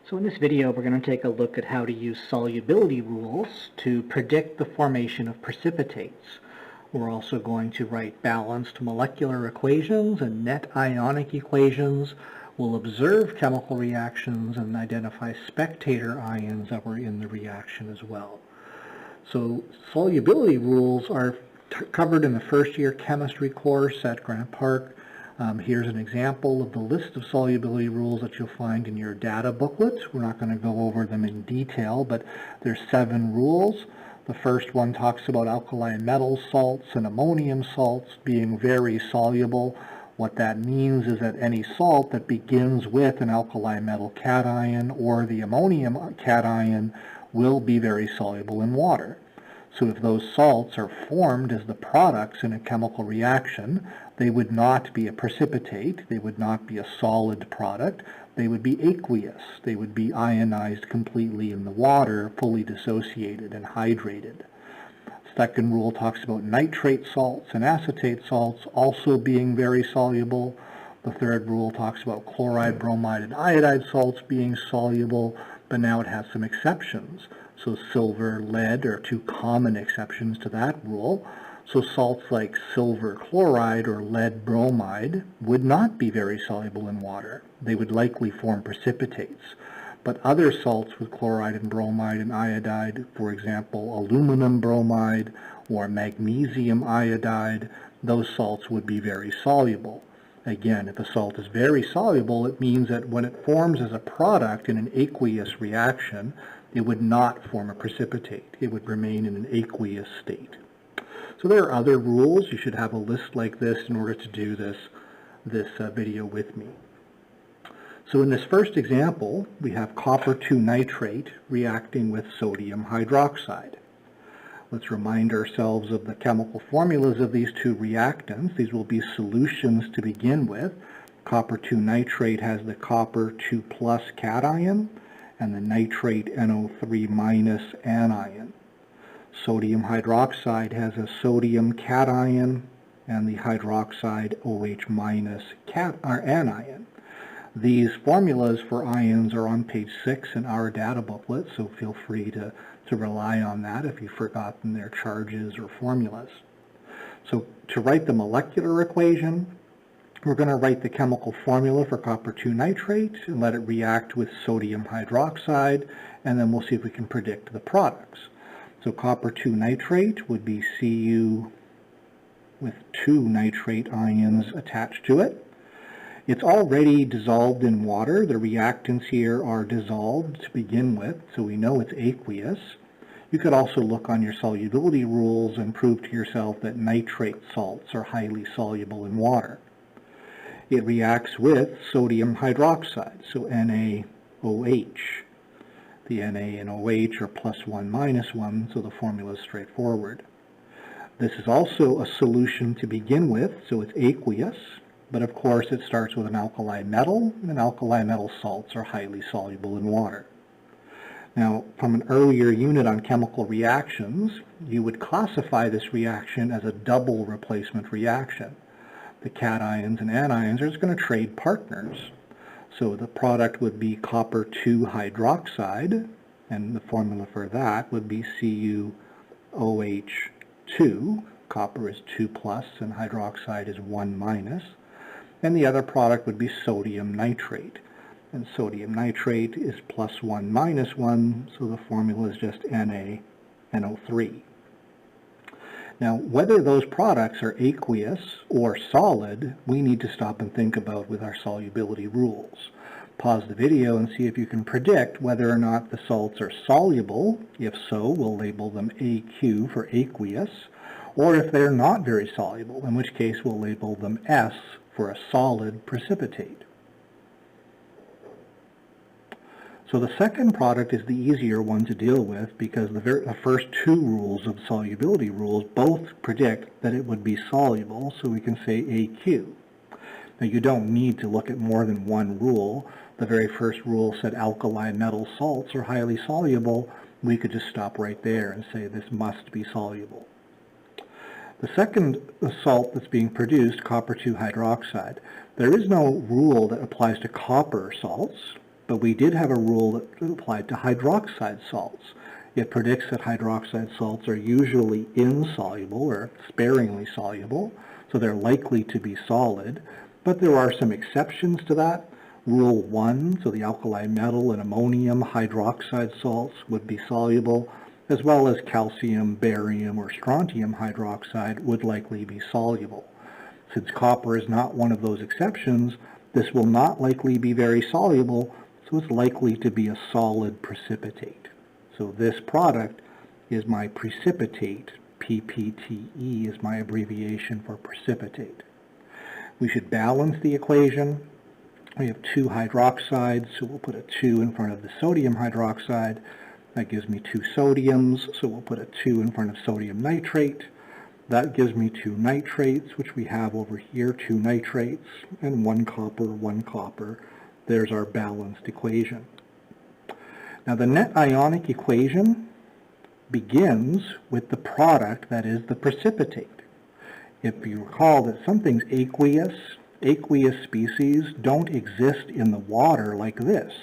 So in this video, we're going to take a look at how to use solubility rules to predict the formation of precipitates. We're also going to write balanced molecular equations and net ionic equations. We'll observe chemical reactions and identify spectator ions that were in the reaction as well. So solubility rules are covered in the first year chemistry course at Grant Park. Here's an example of the list of solubility rules that you'll find in your data booklet. We're not going to go over them in detail, but there's 7 rules. The first one talks about alkali metal salts and ammonium salts being very soluble. What that means is that any salt that begins with an alkali metal cation or the ammonium cation will be very soluble in water. So if those salts are formed as the products in a chemical reaction, they would not be a precipitate, they would not be a solid product, they would be aqueous, they would be ionized completely in the water, fully dissociated and hydrated. Second rule talks about nitrate salts and acetate salts also being very soluble. The third rule talks about chloride, bromide, and iodide salts being soluble, but now it has some exceptions. So silver, lead are 2 common exceptions to that rule. So salts like silver chloride or lead bromide would not be very soluble in water. They would likely form precipitates. But other salts with chloride and bromide and iodide, for example, aluminum bromide or magnesium iodide, those salts would be very soluble. Again, if a salt is very soluble, it means that when it forms as a product in an aqueous reaction, it would not form a precipitate. It would remain in an aqueous state. So there are other rules. You should have a list like this in order to do this video with me. So in this first example, we have copper 2 nitrate reacting with sodium hydroxide. Let's remind ourselves of the chemical formulas of these 2 reactants. These will be solutions to begin with. Copper 2 nitrate has the copper 2 plus cation and the nitrate NO3 minus anion. Sodium hydroxide has a sodium cation and the hydroxide OH minus anion. These formulas for ions are on page 6 in our data booklet, so feel free to rely on that if you've forgotten their charges or formulas. So to write the molecular equation, we're going to write the chemical formula for copper 2 nitrate and let it react with sodium hydroxide, and then we'll see if we can predict the products. So copper 2 nitrate would be Cu with 2 nitrate ions attached to it. It's already dissolved in water. The reactants here are dissolved to begin with, so we know it's aqueous. You could also look on your solubility rules and prove to yourself that nitrate salts are highly soluble in water. It reacts with sodium hydroxide, so NaOH. The Na and OH are +1 -1, so the formula is straightforward. This is also a solution to begin with, so it's aqueous, but of course it starts with an alkali metal, and alkali metal salts are highly soluble in water. Now, from an earlier unit on chemical reactions, you would classify this reaction as a double replacement reaction. The cations and anions are just going to trade partners. So the product would be copper 2 hydroxide, and the formula for that would be CuOH2. Copper is 2 plus and hydroxide is 1 minus. And the other product would be sodium nitrate. And sodium nitrate is +1 -1, so the formula is just NaNO3. Now, whether those products are aqueous or solid, we need to stop and think about with our solubility rules. Pause the video and see if you can predict whether or not the salts are soluble. If so, we'll label them AQ for aqueous, or if they're not very soluble, in which case we'll label them S for a solid precipitate. So the second product is the easier one to deal with because the first 2 rules of solubility rules both predict that it would be soluble, so we can say AQ. Now you don't need to look at more than one rule. The very first rule said alkali metal salts are highly soluble. We could just stop right there and say this must be soluble. The second salt that's being produced, copper 2 hydroxide, there is no rule that applies to copper salts. but we did have a rule that applied to hydroxide salts. It predicts that hydroxide salts are usually insoluble or sparingly soluble, so they're likely to be solid, but there are some exceptions to that. Rule 1, so the alkali metal and ammonium hydroxide salts would be soluble, as well as calcium, barium, or strontium hydroxide would likely be soluble. Since copper is not one of those exceptions, this will not likely be very soluble, so it's likely to be a solid precipitate. So this product is my precipitate. PPTE is my abbreviation for precipitate. We should balance the equation. We have 2 hydroxides, so we'll put a 2 in front of the sodium hydroxide. That gives me 2 sodiums, so we'll put a 2 in front of sodium nitrate. That gives me 2 nitrates, which we have over here, 2 nitrates, and 1 copper, 1 copper. There's our balanced equation. Now the net ionic equation begins with the product, that is the precipitate. If you recall that something's aqueous species don't exist in the water like this.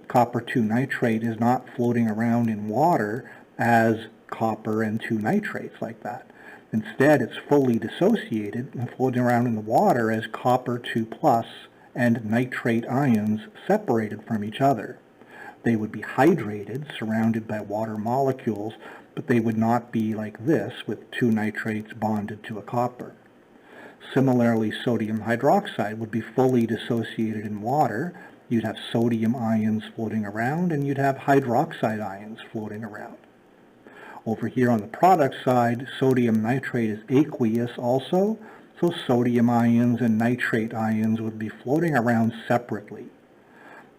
Copper 2 nitrate is not floating around in water as copper and 2 nitrates like that. Instead, it's fully dissociated and floating around in the water as copper 2 plus and nitrate ions separated from each other. They would be hydrated, surrounded by water molecules, but they would not be like this with 2 nitrates bonded to a copper. Similarly, sodium hydroxide would be fully dissociated in water. You'd have sodium ions floating around, and you'd have hydroxide ions floating around. Over here on the product side, sodium nitrate is aqueous also, so sodium ions and nitrate ions would be floating around separately.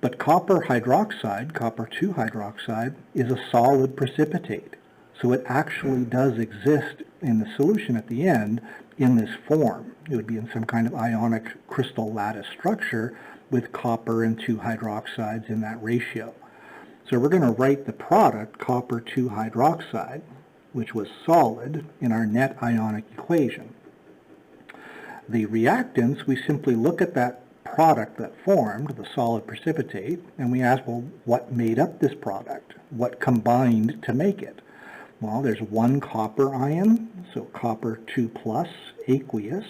But copper hydroxide, copper 2 hydroxide, is a solid precipitate, so it actually does exist in the solution at the end in this form. It would be in some kind of ionic crystal lattice structure with copper and 2 hydroxides in that ratio. So we're going to write the product, copper 2 hydroxide, which was solid, in our net ionic equation. The reactants, we simply look at that product that formed, the solid precipitate, and we ask, well, what made up this product? What combined to make it? Well, there's 1 copper ion, so copper 2 plus, aqueous.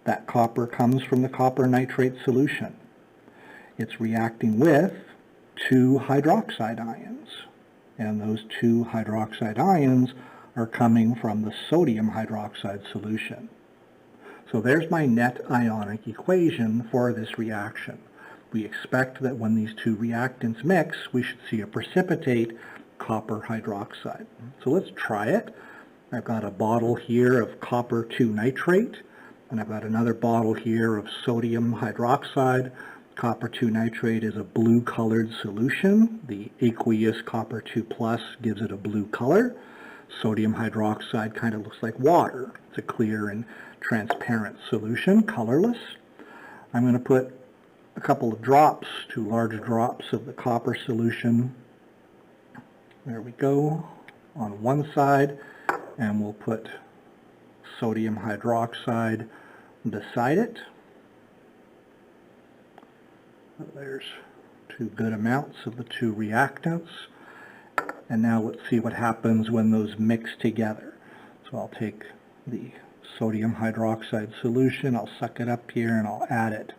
That copper comes from the copper nitrate solution. It's reacting with 2 hydroxide ions, and those 2 hydroxide ions are coming from the sodium hydroxide solution. So there's my net ionic equation for this reaction. We expect that when these 2 reactants mix, we should see a precipitate, copper hydroxide. So let's try it. I've got a bottle here of copper 2 nitrate, and I've got another bottle here of sodium hydroxide. Copper 2 nitrate is a blue-colored solution. The aqueous copper 2 plus gives it a blue color. Sodium hydroxide kind of looks like water. It's a clear and transparent solution, colorless. I'm going to put a couple of drops, 2 large drops of the copper solution. There we go, on one side, and we'll put sodium hydroxide beside it. There's 2 good amounts of the 2 reactants. And now let's see what happens when those mix together. So I'll take the sodium hydroxide solution, I'll suck it up here, and I'll add it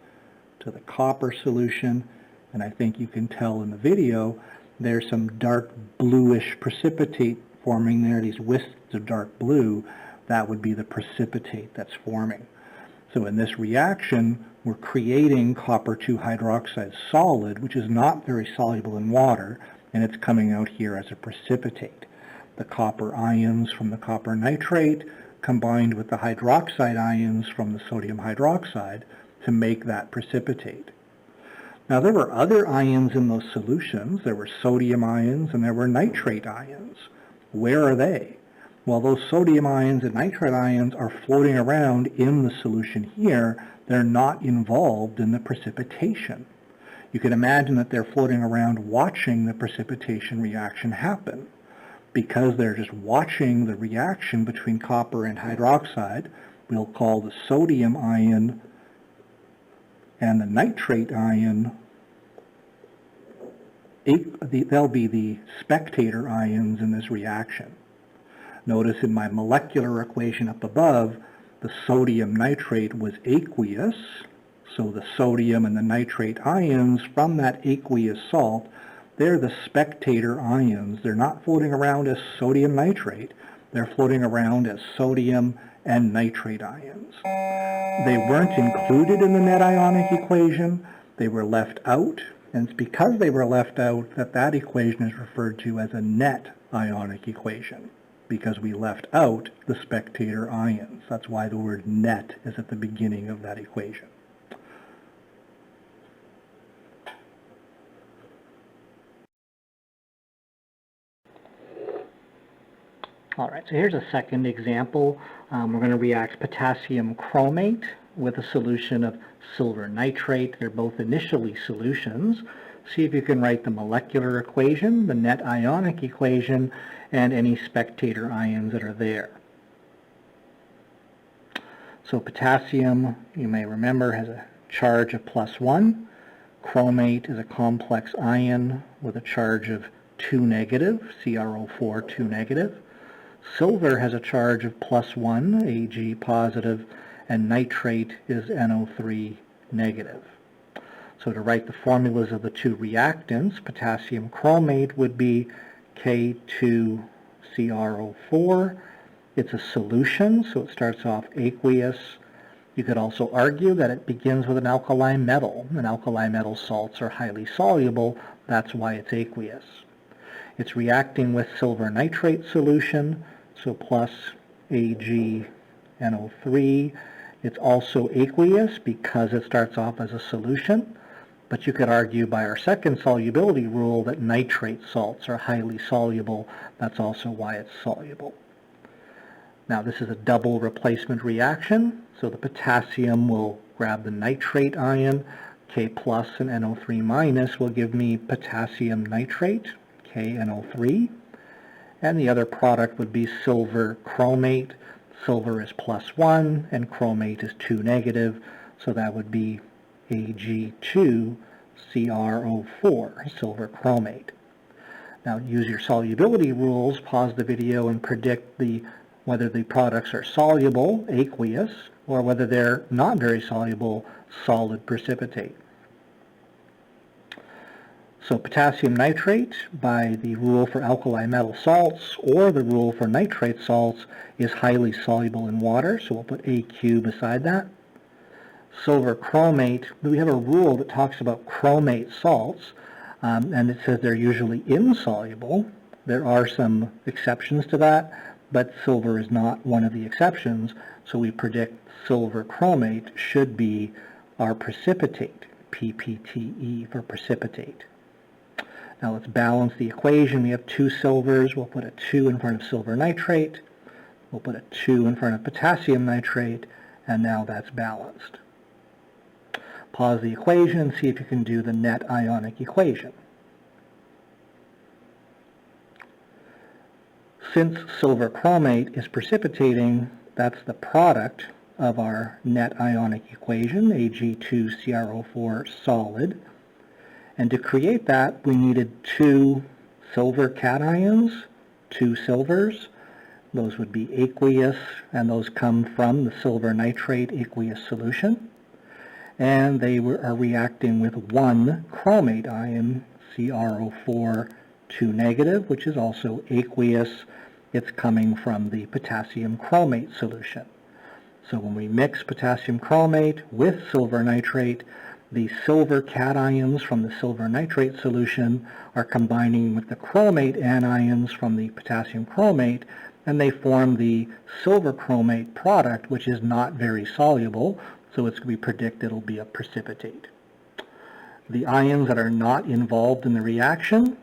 to the copper solution. And I think you can tell in the video there's some dark bluish precipitate forming there, these wisps of dark blue. That would be the precipitate that's forming. So in this reaction, we're creating copper 2 hydroxide solid, which is not very soluble in water, and it's coming out here as a precipitate. The copper ions from the copper nitrate combined with the hydroxide ions from the sodium hydroxide to make that precipitate. Now there were other ions in those solutions. There were sodium ions and there were nitrate ions. Where are they? Well, those sodium ions and nitrate ions are floating around in the solution here. They're not involved in the precipitation. You can imagine that they're floating around watching the precipitation reaction happen. Because they're just watching the reaction between copper and hydroxide, we'll call the sodium ion and the nitrate ion they'll be the spectator ions in this reaction. Notice in my molecular equation up above, the sodium nitrate was aqueous, so the sodium and the nitrate ions from that aqueous salt, they're the spectator ions. They're not floating around as sodium nitrate. They're floating around as sodium and nitrate ions. They weren't included in the net ionic equation. They were left out, and it's because they were left out that that equation is referred to as a net ionic equation, because we left out the spectator ions. That's why the word net is at the beginning of that equation. All right, so here's a second example. We're going to react potassium chromate with a solution of silver nitrate. They're both initially solutions. See if you can write the molecular equation, the net ionic equation, and any spectator ions that are there. So potassium, you may remember, has a charge of +1. Chromate is a complex ion with a charge of 2 negative, CrO4 2 negative. Silver has a charge of +1, Ag positive, and nitrate is NO3 negative. So to write the formulas of the two reactants, potassium chromate would be K2CrO4. It's a solution, so it starts off aqueous. You could also argue that it begins with an alkali metal, and alkali metal salts are highly soluble. That's why it's aqueous. It's reacting with silver nitrate solution, so plus AgNO3. It's also aqueous because it starts off as a solution, but you could argue by our second solubility rule that nitrate salts are highly soluble. That's also why it's soluble. Now this is a double replacement reaction, so the potassium will grab the nitrate ion, K plus and NO3 minus will give me potassium nitrate, KNO3, and the other product would be silver chromate. Silver is +1 and chromate is 2 negative, so that would be Ag2CrO4, silver chromate. Now use your solubility rules, pause the video and predict whether the products are soluble, aqueous, or whether they're not very soluble, solid precipitate. So potassium nitrate, by the rule for alkali metal salts or the rule for nitrate salts, is highly soluble in water, so we'll put AQ beside that. Silver chromate, we have a rule that talks about chromate salts, and it says they're usually insoluble. There are some exceptions to that, but silver is not one of the exceptions, so we predict silver chromate should be our precipitate, PPTE for precipitate. Now let's balance the equation. We have two silvers. We'll put a 2 in front of silver nitrate. We'll put a 2 in front of potassium nitrate, and now that's balanced. Pause the equation and see if you can do the net ionic equation. Since silver chromate is precipitating, that's the product of our net ionic equation, Ag2CrO4 solid. And to create that, we needed 2 silver cations, 2 silvers. Those would be aqueous, and those come from the silver nitrate aqueous solution. And they are reacting with 1 chromate ion, CrO4 2 negative, which is also aqueous. It's coming from the potassium chromate solution. So when we mix potassium chromate with silver nitrate, the silver cations from the silver nitrate solution are combining with the chromate anions from the potassium chromate, and they form the silver chromate product, which is not very soluble, so it's going to be predicted it'll be a precipitate. The ions that are not involved in the reaction,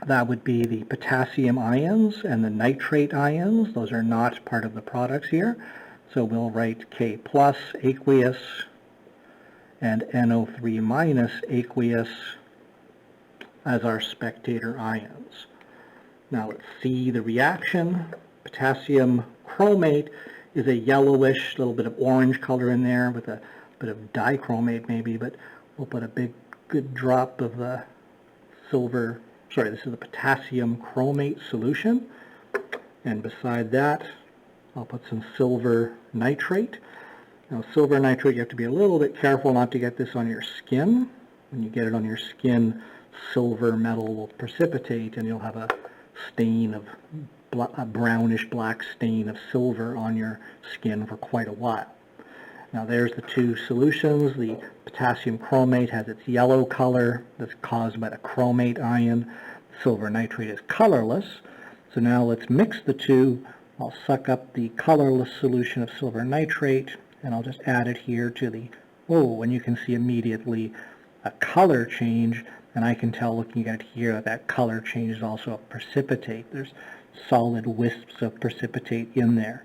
that would be the potassium ions and the nitrate ions. Those are not part of the products here, so we'll write K plus aqueous and NO3 minus aqueous as our spectator ions. Now let's see the reaction. Potassium chromate is a yellowish, little bit of orange color in there with a bit of dichromate maybe, but we'll put a good drop of the the potassium chromate solution. And beside that, I'll put some silver nitrate. Now, silver nitrate, you have to be a little bit careful not to get this on your skin. When you get it on your skin, silver metal will precipitate, and you'll have a stain of a brownish black stain of silver on your skin for quite a while. Now there's the two solutions. The potassium chromate has its yellow color that's caused by the chromate ion. Silver nitrate is colorless. So now let's mix the two. I'll suck up the colorless solution of silver nitrate, and I'll just add it here to the, and you can see immediately a color change, and I can tell looking at it here that color change is also a precipitate. There's solid wisps of precipitate in there.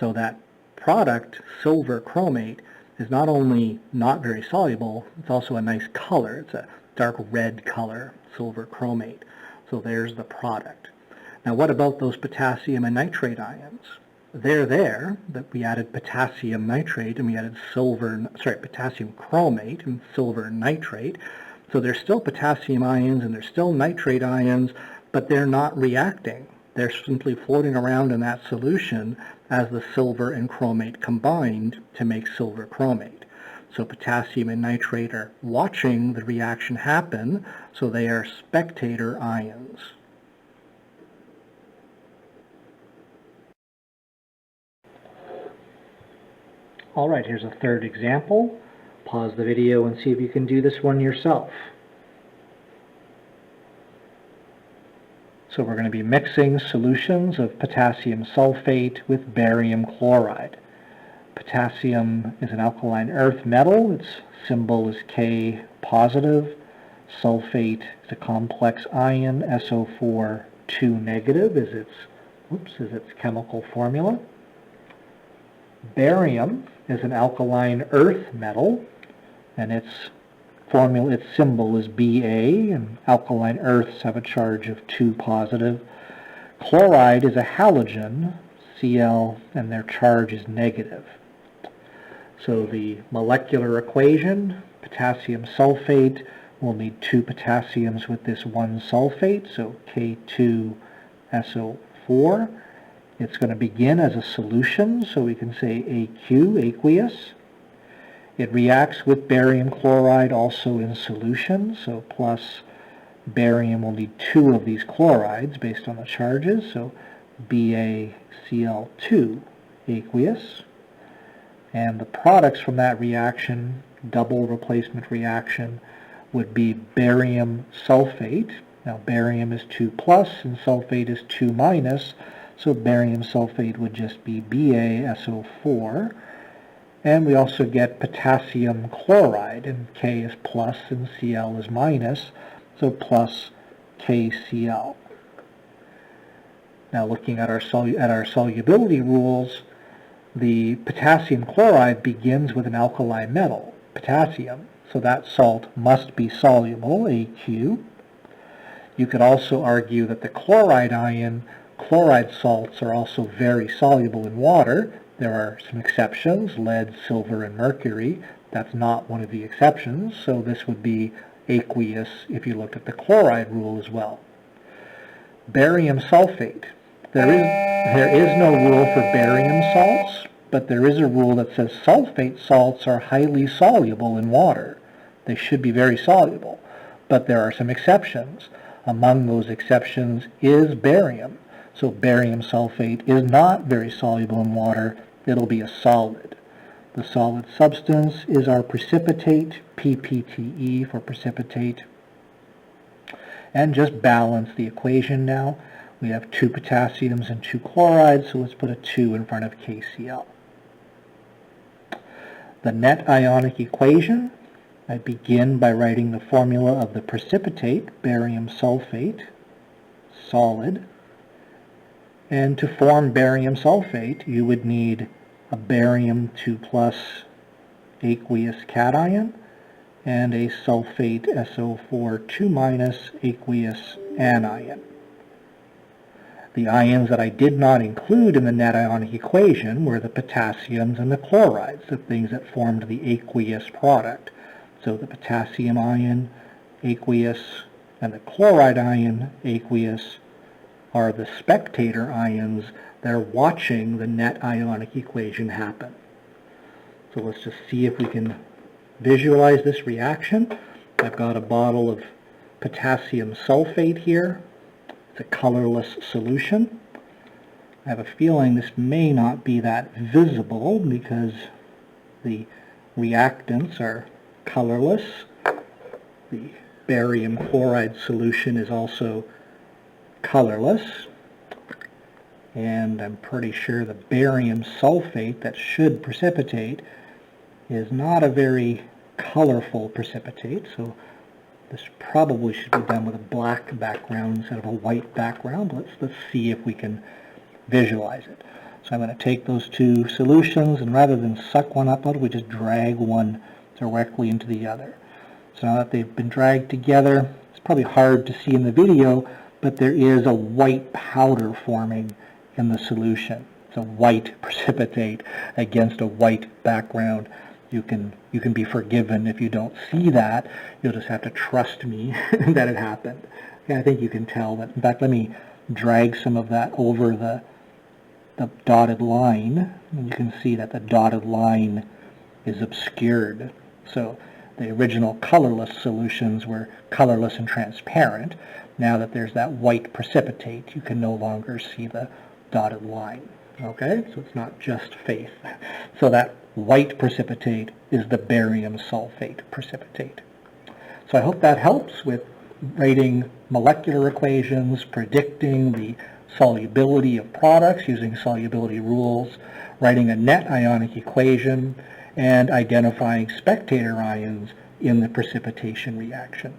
So that product, silver chromate, is not only not very soluble, it's also a nice color. It's a dark red color, silver chromate. So there's the product. Now what about those potassium and nitrate ions? They're there, that we added potassium nitrate and we added potassium chromate and silver nitrate. So there's still potassium ions and there's still nitrate ions, but they're not reacting. They're simply floating around in that solution as the silver and chromate combined to make silver chromate. So potassium and nitrate are watching the reaction happen, so they are spectator ions. All right, here's a third example. Pause the video and see if you can do this one yourself. So we're going to be mixing solutions of potassium sulfate with barium chloride. Potassium is an alkaline earth metal. Its symbol is K positive. Sulfate is a complex ion. SO4 2 negative is its chemical formula. Barium is an alkaline earth metal, and its symbol is Ba, and alkaline earths have a charge of 2 positive. Chloride is a halogen, Cl, and their charge is negative. So the molecular equation, potassium sulfate, will need 2 potassiums with this 1 sulfate, so K2SO4. It's going to begin as a solution, so we can say AQ, aqueous. It reacts with barium chloride also in solution, so plus barium will need 2 of these chlorides based on the charges, so BaCl2, aqueous. And the products from that reaction, double replacement reaction, would be barium sulfate. Now barium is 2 plus and sulfate is 2 minus, so barium sulfate would just be BaSO4. And we also get potassium chloride, and K is plus and Cl is minus, so plus KCl. Now looking at our solubility rules, the potassium chloride begins with an alkali metal, potassium, so that salt must be soluble, AQ. You could also argue that the chloride salts are also very soluble in water. There are some exceptions, lead, silver, and mercury. That's not one of the exceptions, so this would be aqueous if you look at the chloride rule as well. Barium sulfate. There is no rule for barium salts, but there is a rule that says sulfate salts are highly soluble in water. They should be very soluble, but there are some exceptions. Among those exceptions is barium. So barium sulfate is not very soluble in water. It'll be a solid. The solid substance is our precipitate, PPTE for precipitate. And just balance the equation now. We have 2 potassiums and 2 chlorides, so let's put a 2 in front of KCl. The net ionic equation, I begin by writing the formula of the precipitate, barium sulfate, solid. And to form barium sulfate, you would need a barium 2 plus aqueous cation and a sulfate SO4 2 minus aqueous anion. The ions that I did not include in the net ionic equation were the potassiums and the chlorides, the things that formed the aqueous product. So the potassium ion, aqueous, And the chloride ion aqueous are the spectator ions. They're watching the net ionic equation happen. So let's just see if we can visualize this reaction. I've got a bottle of potassium sulfate here. It's a colorless solution. I have a feeling this may not be that visible because the reactants are colorless. The barium chloride solution is also colorless. And I'm pretty sure the barium sulfate that should precipitate is not a very colorful precipitate, so this probably should be done with a black background instead of a white background. Let's see if we can visualize it. So I'm going to take those two solutions, and rather than suck one up, we just drag one directly into the other. So now that they've been dragged together, it's probably hard to see in the video, but there is a white powder forming in the solution. It's a white precipitate against a white background. You can be forgiven if you don't see that. You'll just have to trust me that it happened. Okay, I think you can tell that. In fact, let me drag some of that over the dotted line, and you can see that the dotted line is obscured. So the original colorless solutions were colorless and transparent. Now that there's that white precipitate, you can no longer see the dotted line. Okay, so it's not just faith. So that white precipitate is the barium sulfate precipitate. So I hope that helps with writing molecular equations, predicting the solubility of products using solubility rules, writing a net ionic equation, and identifying spectator ions in the precipitation reaction.